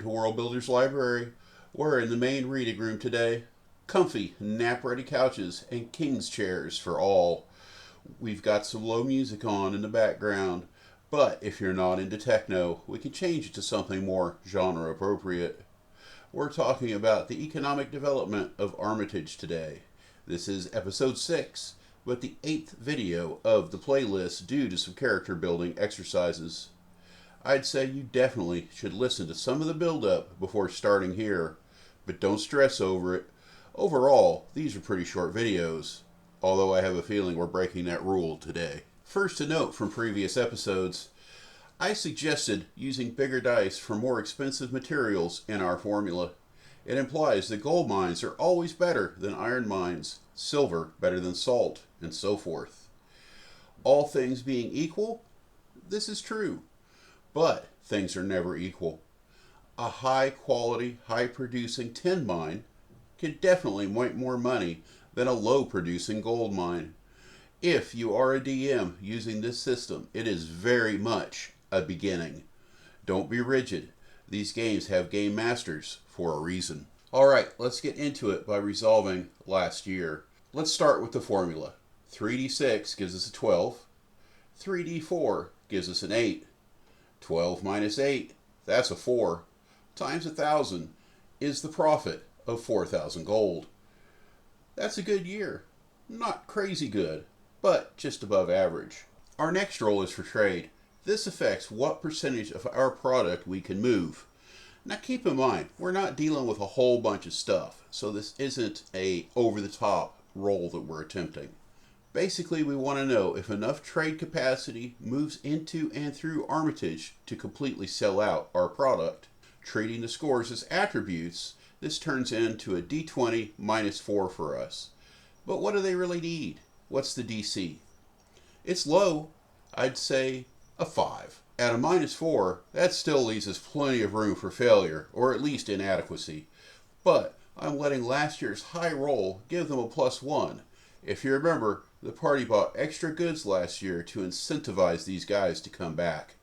to World Builders Library. We're in the main reading room today. Comfy, nap-ready couches and king's chairs for all. We've got some low music on in the background, but if you're not into techno, we can change it to something more genre appropriate. We're talking about the economic development of Armitage today. This is episode 6, but the 8th video of the playlist due to some character building exercises. I'd say you definitely should listen to some of the build-up before starting here, but don't stress over it. Overall, these are pretty short videos, although I have a feeling we're breaking that rule today. First, a note from previous episodes. I suggested using bigger dice for more expensive materials in our formula. It implies that gold mines are always better than iron mines, silver better than salt, and so forth. All things being equal, this is true. But things are never equal. A high-quality, high-producing tin mine can definitely make more money than a low-producing gold mine. If you are a DM using this system, it is very much a beginning. Don't be rigid. These games have game masters for a reason. Alright, let's get into it by resolving last year. Let's start with the formula. 3d6 gives us a 12. 3d4 gives us an 8. 12 minus 8, that's a 4, times 1,000 is the profit of 4,000 gold. That's a good year. Not crazy good, but just above average. Our next roll is for trade. This affects what percentage of our product we can move. Now keep in mind, we're not dealing with a whole bunch of stuff, so this isn't a over-the-top roll that we're attempting. Basically, we want to know if enough trade capacity moves into and through Armitage to completely sell out our product. Treating the scores as attributes, this turns into a d20 minus 4 for us. But what do they really need? What's the DC? It's low. I'd say a 5. At a minus 4, that still leaves us plenty of room for failure, or at least inadequacy. But I'm letting last year's high roll give them a plus 1. If you remember, the party bought extra goods last year to incentivize these guys to come back.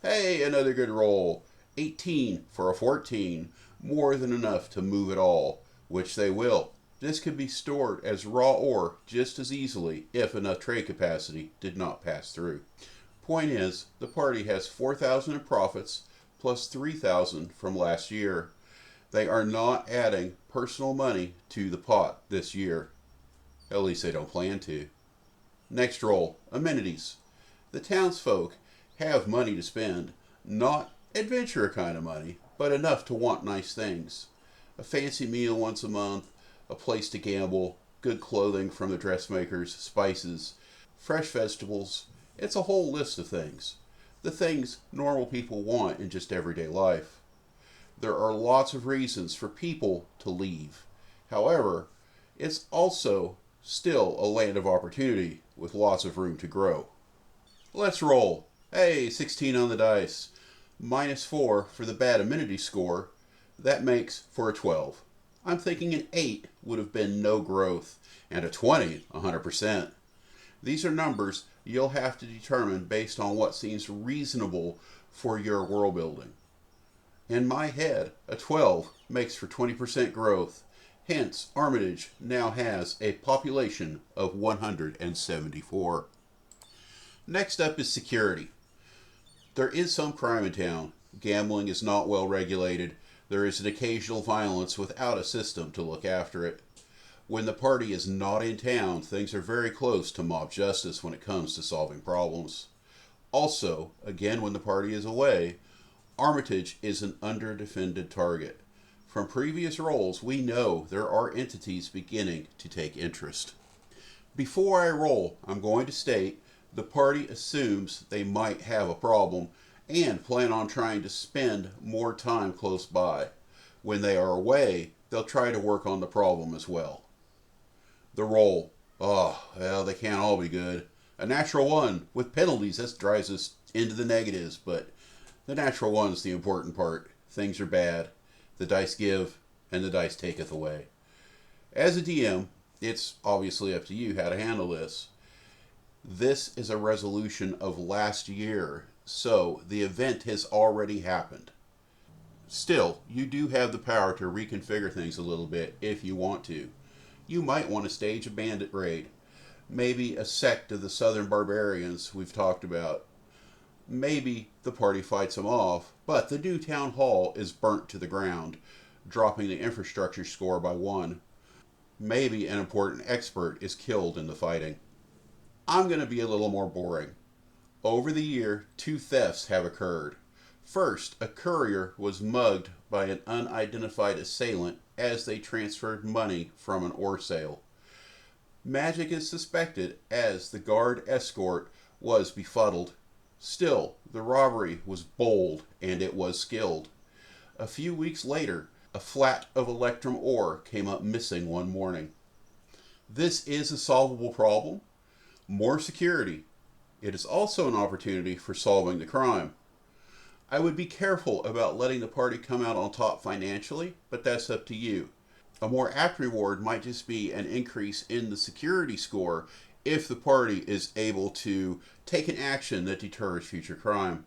Hey, another good roll. 18 for a 14. More than enough to move it all, which they will. This could be stored as raw ore just as easily if enough trade capacity did not pass through. Point is, the party has 4,000 in profits plus 3,000 from last year. They are not adding personal money to the pot this year. At least they don't plan to. Next roll, amenities. The townsfolk have money to spend. Not adventurer kind of money, but enough to want nice things. A fancy meal once a month, a place to gamble, good clothing from the dressmakers, spices, fresh vegetables. It's a whole list of things. The things normal people want in just everyday life. There are lots of reasons for people to leave. However, it's also still a land of opportunity with lots of room to grow. Let's roll. Hey, 16 on the dice. Minus 4 for the bad amenity score. That makes for a 12. I'm thinking an 8 would have been no growth, and a 20, 100%. These are numbers you'll have to determine based on what seems reasonable for your world building. In my head, a 12 makes for 20% growth. Hence, Armitage now has a population of 174. Next up is security. There is some crime in town. Gambling is not well regulated. There is an occasional violence without a system to look after it. When the party is not in town, things are very close to mob justice when it comes to solving problems. Also, again when the party is away, Armitage is an under-defended target. From previous rolls, we know there are entities beginning to take interest. Before I roll, I'm going to state the party assumes they might have a problem and plan on trying to spend more time close by. When they are away, they'll try to work on the problem as well. The roll. Oh, well, they can't all be good. A natural 1 with penalties, that drives us into the negatives, but the natural 1 is the important part. Things are bad. The dice give, and the dice taketh away. As a DM, it's obviously up to you how to handle this. This is a resolution of last year, so the event has already happened. Still, you do have the power to reconfigure things a little bit if you want to. You might want to stage a bandit raid, maybe a sect of the southern barbarians we've talked about. Maybe the party fights them off, but the new town hall is burnt to the ground, dropping the infrastructure score by 1. Maybe an important expert is killed in the fighting. I'm going to be a little more boring. Over the year, 2 thefts have occurred. First, a courier was mugged by an unidentified assailant as they transferred money from an ore sale. Magic is suspected as the guard escort was befuddled. Still, the robbery was bold and it was skilled. A few weeks later, a flat of electrum ore came up missing one morning. This is a solvable problem. More security. It is also an opportunity for solving the crime. I would be careful about letting the party come out on top financially, but that's up to you. A more apt reward might just be an increase in the security score if the party is able to take an action that deters future crime.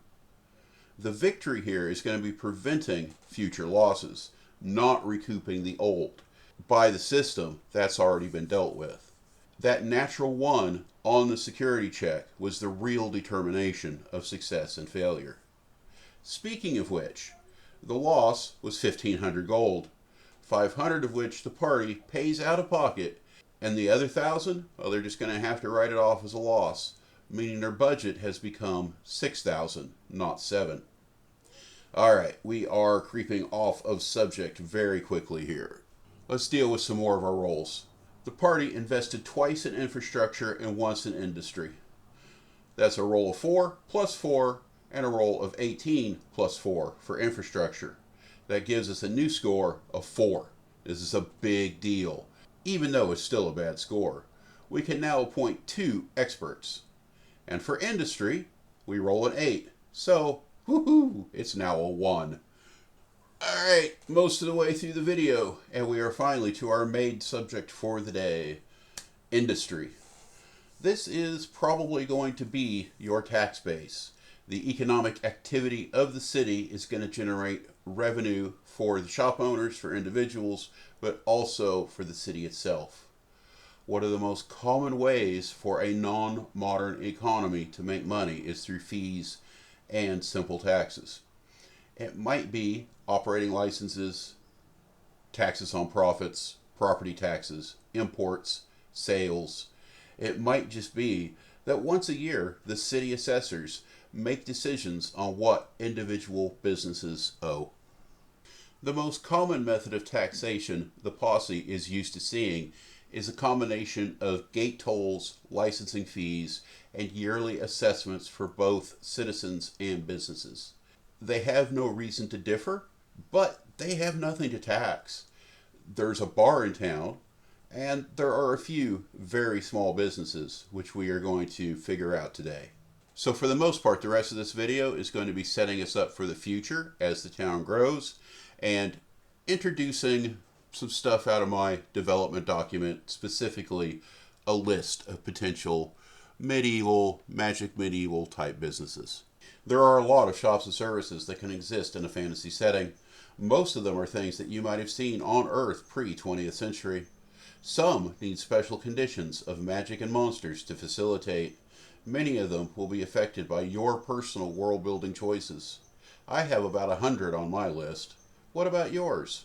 The victory here is going to be preventing future losses, not recouping the old. By the system, that's already been dealt with. That natural 1 on the security check was the real determination of success and failure. Speaking of which, the loss was 1,500 gold, 500 of which the party pays out of pocket, and the other 1,000, well, they're just going to have to write it off as a loss, meaning their budget has become 6,000, not 7. Alright, we are creeping off of subject very quickly here. Let's deal with some more of our roles. The party invested twice in infrastructure and once in industry. That's a roll of 4 plus 4 and a roll of 18 plus 4 for infrastructure. That gives us a new score of 4. This is a big deal, even though it's still a bad score. We can now appoint 2 experts. And for industry, we roll an 8. So, woohoo, it's now a 1. Alright, most of the way through the video, and we are finally to our main subject for the day, industry. This is probably going to be your tax base. The economic activity of the city is going to generate revenue for the shop owners, for individuals, but also for the city itself. One of the most common ways for a non-modern economy to make money is through fees and simple taxes. It might be operating licenses, taxes on profits, property taxes, imports, sales. It might just be that once a year the city assessors make decisions on what individual businesses owe. The most common method of taxation the posse is used to seeing is a combination of gate tolls, licensing fees, and yearly assessments for both citizens and businesses. They have no reason to differ, but they have nothing to tax. There's a bar in town, and there are a few very small businesses, which we are going to figure out today. So for the most part, the rest of this video is going to be setting us up for the future as the town grows, and introducing some stuff out of my development document, specifically a list of potential medieval, magic medieval type businesses. There are a lot of shops and services that can exist in a fantasy setting. Most of them are things that you might have seen on Earth pre-20th century. Some need special conditions of magic and monsters to facilitate. Many of them will be affected by your personal world-building choices. I have about 100 on my list. What about yours?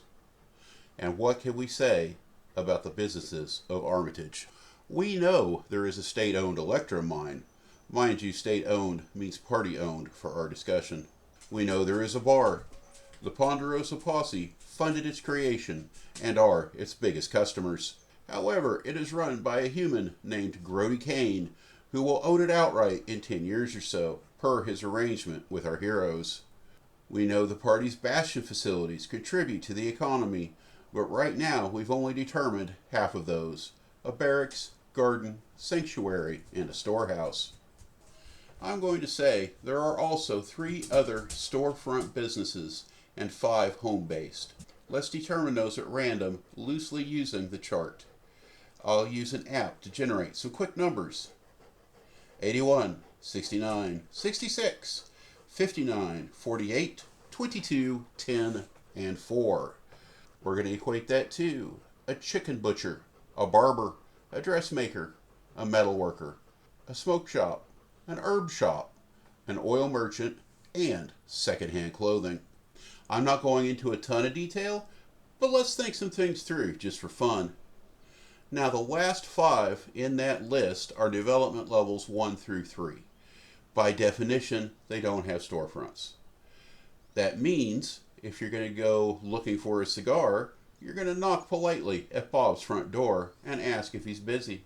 And what can we say about the businesses of Armitage? We know there is a state-owned electrum mine. Mind you, state-owned means party-owned for our discussion. We know there is a bar. The Ponderosa Posse funded its creation and are its biggest customers. However, it is run by a human named Grody Kane, who will own it outright in 10 years or so, per his arrangement with our heroes. We know the party's bastion facilities contribute to the economy, but right now we've only determined half of those: a barracks, garden, sanctuary, and a storehouse. I'm going to say there are also 3 other storefront businesses and 5 home-based. Let's determine those at random, loosely using the chart. I'll use an app to generate some quick numbers. 81, 69, 66, 59, 48, 22, 10, and 4. We're going to equate that to a chicken butcher, a barber, a dressmaker, a metal worker, a smoke shop, an herb shop, an oil merchant, and secondhand clothing. I'm not going into a ton of detail, but let's think some things through just for fun. Now, the last 5 in that list are development levels 1 through 3. By definition, they don't have storefronts. That means if you're going to go looking for a cigar, you're going to knock politely at Bob's front door and ask if he's busy.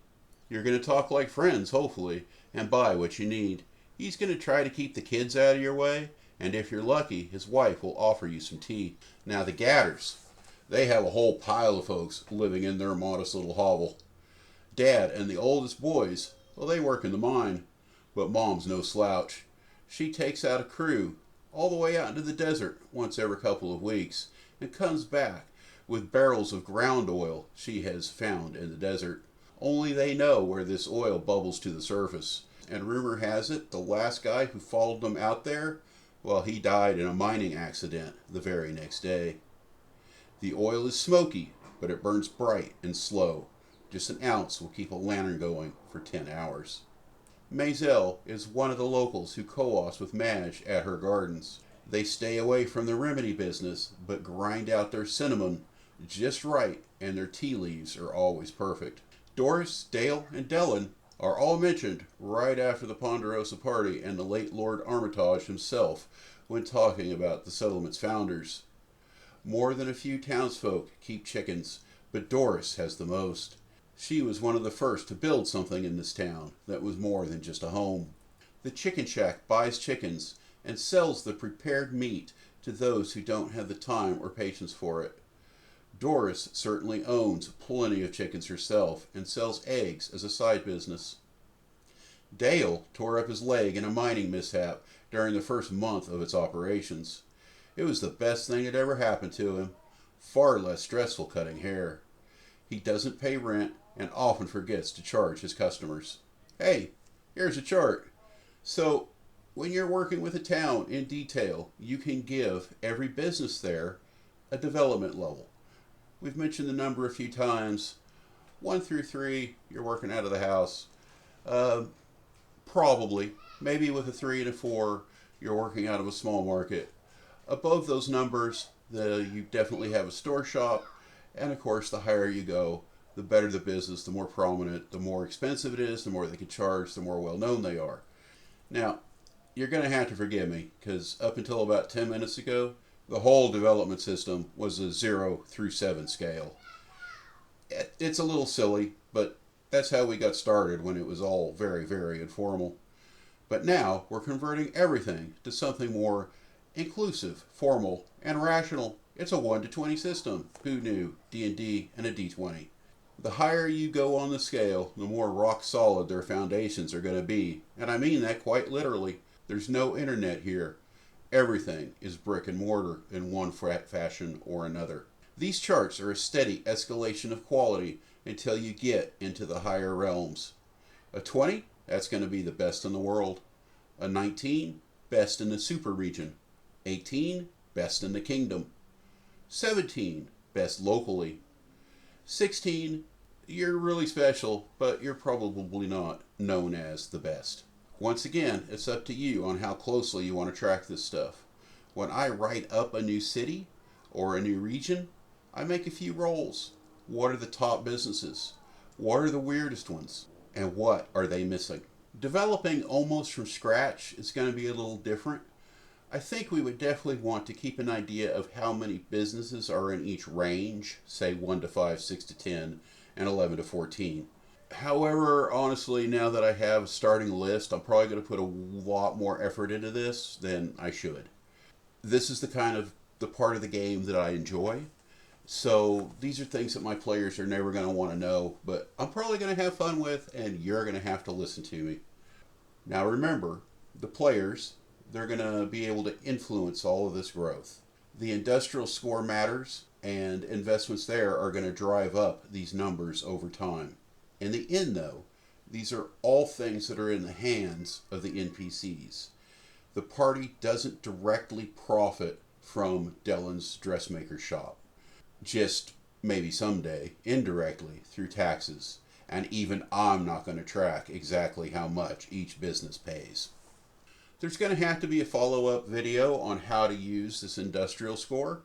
You're going to talk like friends, hopefully, and buy what you need. He's going to try to keep the kids out of your way, and if you're lucky, his wife will offer you some tea. Now, the Gatters, they have a whole pile of folks living in their modest little hovel. Dad and the oldest boys, well, they work in the mine, but Mom's no slouch. She takes out a crew all the way out into the desert once every couple of weeks and comes back with barrels of ground oil she has found in the desert. Only they know where this oil bubbles to the surface. And rumor has it the last guy who followed them out there, well, he died in a mining accident the very next day. The oil is smoky, but it burns bright and slow. Just an ounce will keep a lantern going for 10 hours. Maisel is one of the locals who co-ops with Madge at her gardens. They stay away from the remedy business, but grind out their cinnamon just right, and their tea leaves are always perfect. Doris, Dale, and Dellen are all mentioned right after the Ponderosa party and the late Lord Armitage himself when talking about the settlement's founders. More than a few townsfolk keep chickens, but Doris has the most. She was one of the first to build something in this town that was more than just a home. The chicken shack buys chickens and sells the prepared meat to those who don't have the time or patience for it. Doris certainly owns plenty of chickens herself and sells eggs as a side business. Dale tore up his leg in a mining mishap during the first month of its operations. It was the best thing that ever happened to him. Far less stressful cutting hair. He doesn't pay rent and often forgets to charge his customers. Hey, here's a chart. So, when you're working with a town in detail, you can give every business there a development level. We've mentioned the number a few times. 1 through 3, you're working out of the house. Probably. Maybe with a 3 and a 4, you're working out of a small market. Above those numbers, you definitely have a store shop. And of course, the higher you go, the better the business, the more prominent, the more expensive it is, the more they can charge, the more well known they are. Now, you're going to have to forgive me, because up until about 10 minutes ago, the whole development system was a 0 through 7 scale. It's a little silly, but that's how we got started when it was all very, very informal. But now we're converting everything to something more inclusive, formal, and rational. It's a 1 to 20 system. Who knew? D&D and a D20. The higher you go on the scale, the more rock solid their foundations are going to be. And I mean that quite literally. There's no internet here. Everything is brick and mortar in one fashion or another. These charts are a steady escalation of quality until you get into the higher realms. A 20, that's going to be the best in the world. A 19, best in the super region. 18, best in the kingdom. 17, best locally. 16, you're really special, but you're probably not known as the best. Once again, it's up to you on how closely you want to track this stuff. When I write up a new city or a new region, I make a few rolls. What are the top businesses? What are the weirdest ones? And what are they missing? Developing almost from scratch is going to be a little different. I think we would definitely want to keep an idea of how many businesses are in each range, say 1 to 5, 6 to 10, and 11 to 14. However, honestly, now that I have a starting list, I'm probably going to put a lot more effort into this than I should. This is the part of the game that I enjoy. So these are things that my players are never going to want to know, but I'm probably going to have fun with, and you're going to have to listen to me. Now remember, the players, they're going to be able to influence all of this growth. The industrial score matters, and investments there are going to drive up these numbers over time. In the end, though, these are all things that are in the hands of the NPCs. The party doesn't directly profit from Dellen's dressmaker shop. Just maybe someday, indirectly, through taxes. And even I'm not going to track exactly how much each business pays. There's going to have to be a follow-up video on how to use this industrial score.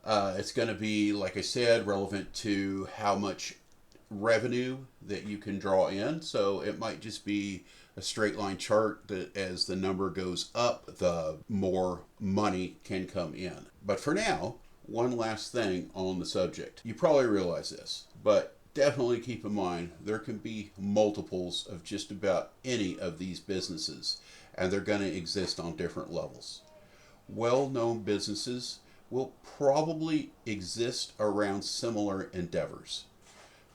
It's going to be, like I said, relevant to how much revenue that you can draw in. So it might just be a straight line chart that as the number goes up, the more money can come in. But for now, one last thing on the subject. You probably realize this, but definitely keep in mind there can be multiples of just about any of these businesses, and they're going to exist on different levels. Well-known businesses will probably exist around similar endeavors.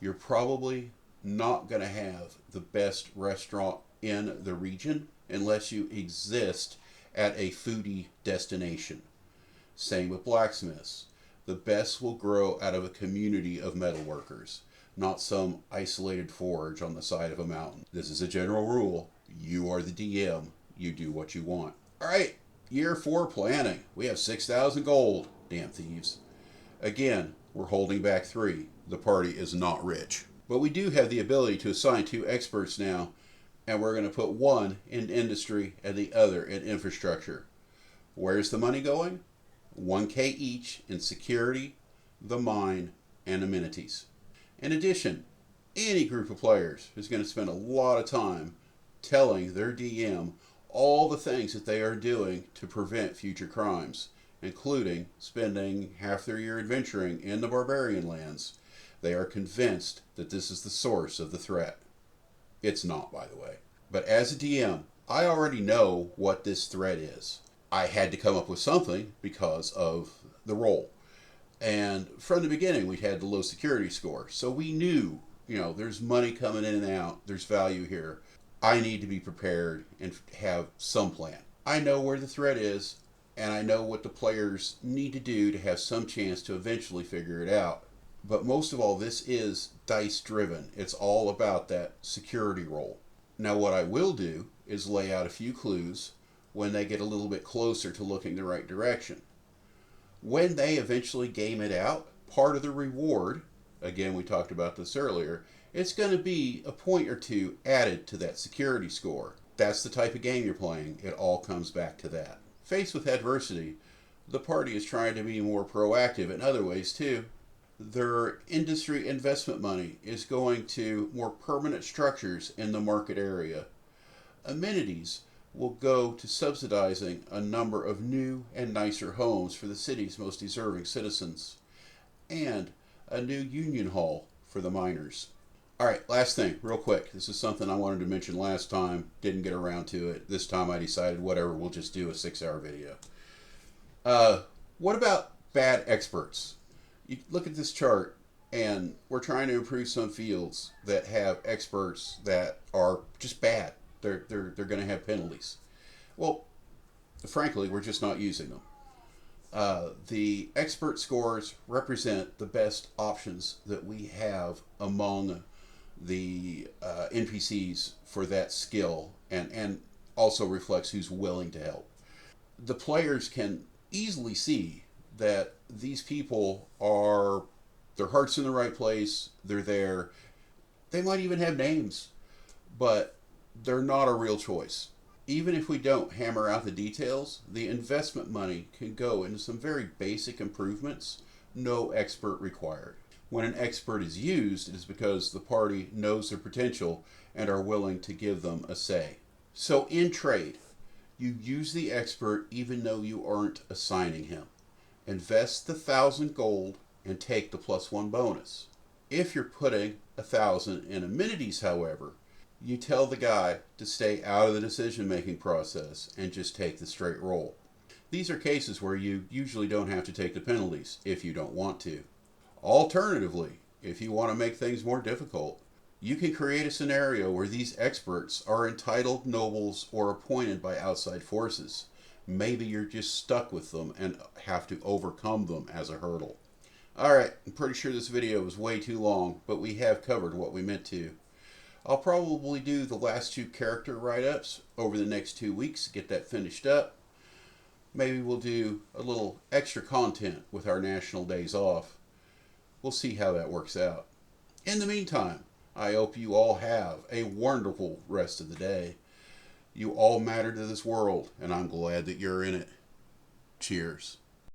You're probably not going to have the best restaurant in the region unless you exist at a foodie destination. Same with blacksmiths. The best will grow out of a community of metalworkers, not some isolated forge on the side of a mountain. This is a general rule. You are the DM. You do what you want. All right, year 4 planning. We have 6,000 gold. Damn thieves. Again, we're holding back 3. The party is not rich. But we do have the ability to assign 2 experts now, and we're going to put one in industry and the other in infrastructure. Where's the money going? 1K each in security, the mine, and amenities. In addition, any group of players is going to spend a lot of time telling their DM all the things that they are doing to prevent future crimes, including spending half their year adventuring in the barbarian lands. They are convinced that this is the source of the threat. It's not, by the way. But as a DM, I already know what this threat is. I had to come up with something because of the role. And from the beginning, we had the low security score. So we knew, there's money coming in and out. There's value here. I need to be prepared and have some plan. I know where the threat is, and I know what the players need to do to have some chance to eventually figure it out. But most of all, this is dice driven. It's all about that security roll. Now what I will do is lay out a few clues when they get a little bit closer to looking the right direction. When they eventually game it out, part of the reward, again we talked about this earlier, it's going to be a point or two added to that security score. That's the type of game you're playing. It all comes back to that. Faced with adversity, the party is trying to be more proactive in other ways too. Their industry investment money is going to more permanent structures in the market area. Amenities will go to subsidizing a number of new and nicer homes for the city's most deserving citizens, and a new union hall for the miners. All right, last thing, real quick. This is something I wanted to mention last time. Didn't get around to it. This time I decided, whatever, we'll just do a 6-hour video. What about bad experts? You look at this chart, and we're trying to improve some fields that have experts that are just bad. They're going to have penalties. Well, frankly, we're just not using them. The expert scores represent the best options that we have among the NPCs for that skill, and also reflects who's willing to help. The players can easily see that these people are, their heart's in the right place, they're there. They might even have names, but they're not a real choice. Even if we don't hammer out the details, the investment money can go into some very basic improvements, no expert required. When an expert is used, it is because the party knows their potential and are willing to give them a say. So in trade, you use the expert even though you aren't assigning him. Invest the 1,000 gold and take the +1 bonus. If you're putting 1,000 in amenities, however, you tell the guy to stay out of the decision-making process and just take the straight roll. These are cases where you usually don't have to take the penalties if you don't want to. Alternatively, if you want to make things more difficult, you can create a scenario where these experts are entitled nobles or appointed by outside forces. Maybe you're just stuck with them and have to overcome them as a hurdle. Alright, I'm pretty sure this video was way too long, but we have covered what we meant to. I'll probably do the last 2 character write-ups over the next 2 weeks to get that finished up. Maybe we'll do a little extra content with our national days off. We'll see how that works out. In the meantime, I hope you all have a wonderful rest of the day. You all matter to this world, and I'm glad that you're in it. Cheers.